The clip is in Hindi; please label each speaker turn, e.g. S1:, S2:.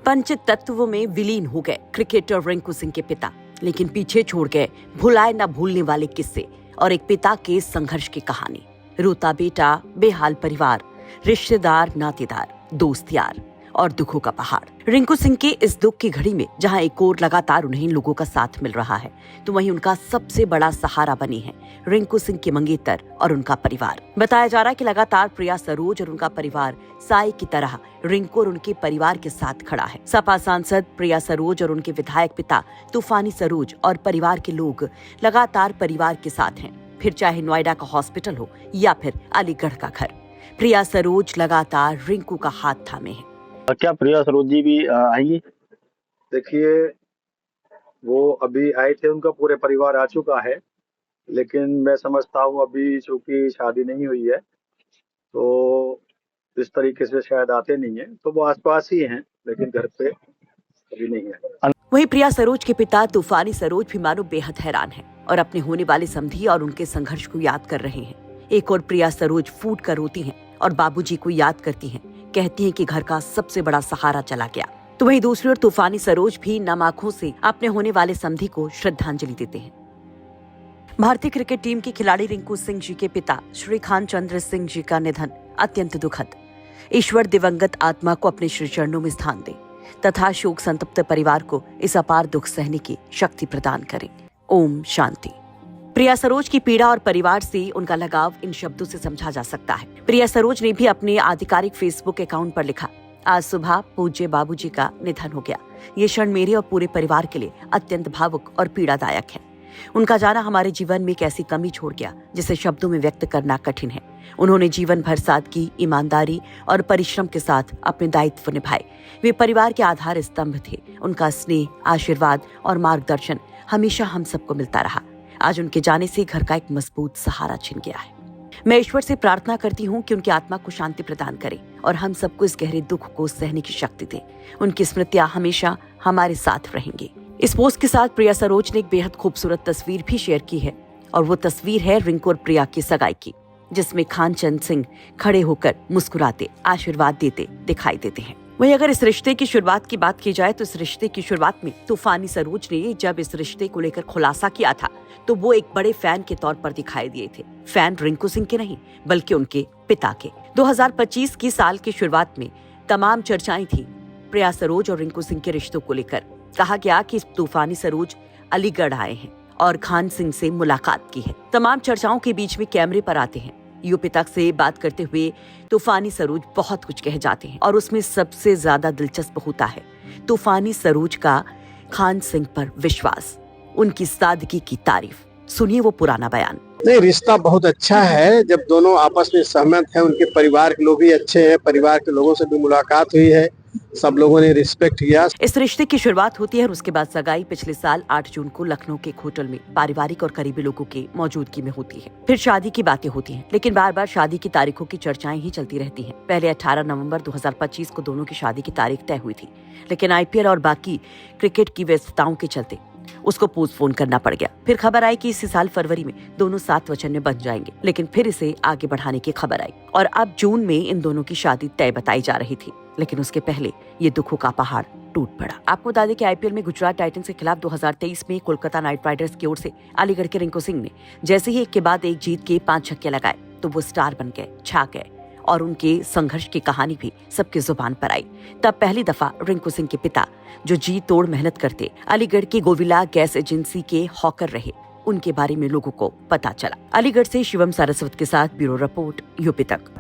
S1: पंच तत्व में विलीन हो गए क्रिकेटर रिंकू सिंह के पिता, लेकिन पीछे छोड़ गए भुलाए न भूलने वाले किस्से और एक पिता के संघर्ष की कहानी। रोता बेटा, बेहाल परिवार, रिश्तेदार नातेदार, दोस्त यार और दुखों का पहाड़। रिंकू सिंह के इस दुख की घड़ी में जहां एक ओर लगातार उन्हें लोगों का साथ मिल रहा है, तो वहीं उनका सबसे बड़ा सहारा बनी है रिंकू सिंह की मंगेतर और उनका परिवार। बताया जा रहा है कि लगातार प्रिया सरोज और उनका परिवार साई की तरह रिंकू और उनके परिवार के साथ खड़ा है। सपा सांसद प्रिया सरोज और उनके विधायक पिता तूफानी सरोज और परिवार के लोग लगातार परिवार के साथ हैं, फिर चाहे नोएडा का हॉस्पिटल हो या फिर अलीगढ़ का घर। प्रिया सरोज लगातार रिंकू का हाथ थामे है।
S2: क्या प्रिया सरोज जी भी आएंगी?
S3: देखिए, वो अभी आए थे, उनका पूरे परिवार आ चुका है, लेकिन मैं समझता हूँ अभी चूंकि शादी नहीं हुई है तो इस तरीके से शायद आते नहीं है, तो वो आसपास ही हैं, लेकिन घर पे अभी नहीं है।
S1: वहीं प्रिया सरोज के पिता तूफानी सरोज भी मानो बेहद हैरान हैं और अपने होने वाले समधी और उनके संघर्ष को याद कर रहे हैं। एक और प्रिया सरोज फूट कर रोती हैं और बाबूजी को याद करती हैं, कहती हैं कि घर का सबसे बड़ा सहारा चला गया। तो वहीं दूसरी ओर तूफानी सरोज भी नम आंखों से अपने होने वाले समधी को श्रद्धांजलि देते हैं। भारतीय क्रिकेट टीम के खिलाड़ी रिंकू सिंह जी के पिता श्री खान चंद्र सिंह जी का निधन अत्यंत दुखद। ईश्वर दिवंगत आत्मा को अपने श्री चरणों में स्थान दे तथा शोक संतप्त परिवार को इस अपार दुख सहने की शक्ति प्रदान करें। ओम शांति। प्रिया सरोज की पीड़ा और परिवार से उनका लगाव इन शब्दों से समझा जा सकता है। प्रिया सरोज ने भी अपने आधिकारिक फेसबुक अकाउंट पर लिखा, आज सुबह पूज्य बाबूजी का निधन हो गया। ये क्षण मेरे और पूरे परिवार के लिए अत्यंत भावुक और पीड़ादायक है। उनका जाना हमारे जीवन में एक ऐसी कमी छोड़ गया जिसे शब्दों में व्यक्त करना कठिन है। उन्होंने जीवन भर सादगी, ईमानदारी और परिश्रम के साथ अपने दायित्व निभाए। वे परिवार के आधार स्तंभ थे। उनका स्नेह, आशीर्वाद और मार्गदर्शन हमेशा हम सबको मिलता रहा। आज उनके जाने से घर का एक मजबूत सहारा छिन गया है। मैं ईश्वर से प्रार्थना करती हूँ कि उनकी आत्मा को शांति प्रदान करे और हम सबको इस गहरे दुख को सहने की शक्ति दे। उनकी स्मृतियां हमेशा हमारे साथ रहेंगी। इस पोस्ट के साथ प्रिया सरोज ने एक बेहद खूबसूरत तस्वीर भी शेयर की है और वो तस्वीर है रिंकू और प्रिया की सगाई की, जिसमें खानचंद सिंह खड़े होकर मुस्कुराते आशीर्वाद देते दिखाई देते हैं। वहीं अगर इस रिश्ते की शुरुआत की बात की जाए तो इस रिश्ते की शुरुआत में तूफानी सरोज ने जब इस रिश्ते को लेकर खुलासा किया था तो वो एक बड़े फैन के तौर पर दिखाई दिए थे। फैन रिंकू सिंह के नहीं बल्कि उनके पिता के। 2025 की साल की शुरुआत में तमाम चर्चाएं थी प्रिया सरोज और रिंकू सिंह के रिश्तों को लेकर। कहा गया कि तूफानी सरोज अलीगढ़ आए हैं और खान सिंह से मुलाकात की है। तमाम चर्चाओं के बीच में कैमरे पर आते हैं यूपी तक से बात करते हुए तूफानी सरोज बहुत कुछ कह जाते हैं और उसमें सबसे ज्यादा दिलचस्प होता है तूफानी सरोज का खान सिंह पर विश्वास, उनकी सादगी की तारीफ। सुनिए वो पुराना बयान।
S4: नहीं, रिश्ता बहुत अच्छा है जब दोनों आपस में सहमत हैं। उनके परिवार के लोग भी अच्छे हैं, परिवार के लोगों से भी मुलाकात हुई है, सब लोगों ने रिस्पेक्ट किया।
S1: इस रिश्ते की शुरुआत होती है और उसके बाद सगाई पिछले साल 8 जून को लखनऊ के एक होटल में पारिवारिक और करीबी लोगों की मौजूदगी में होती है। फिर शादी की बातें होती हैं, लेकिन बार बार शादी की तारीखों की चर्चाएं ही चलती रहती हैं। पहले 18 नवंबर 2025 को दोनों की शादी की तारीख तय हुई थी, लेकिन IPL और बाकी क्रिकेट की व्यस्तताओं के चलते उसको पोस्टपोन करना पड़ गया। फिर खबर आई कि इसी साल फरवरी में दोनों 7 वचन में बन जाएंगे, लेकिन फिर इसे आगे बढ़ाने की खबर आई और अब जून में इन दोनों की शादी तय बताई जा रही थी। लेकिन उसके पहले ये दुखों का पहाड़ टूट पड़ा। आपको बता दें कि IPL में गुजरात टाइटंस के खिलाफ 2023 में कोलकाता नाइट राइडर्स की ओर से अलीगढ़ के रिंकू सिंह ने जैसे ही एक के बाद एक जीत के 5 छक्के लगाए तो वो स्टार बन गए, छा गए और उनके संघर्ष की कहानी भी सबकी जुबान पर आई। तब पहली दफा रिंकू सिंह के पिता, जो जी तोड़ मेहनत करते अलीगढ़ की गोविला गैस एजेंसी के हॉकर रहे, उनके बारे में लोगों को पता चला। अलीगढ़ से शिवम सारस्वत के साथ ब्यूरो रिपोर्ट, यूपी तक।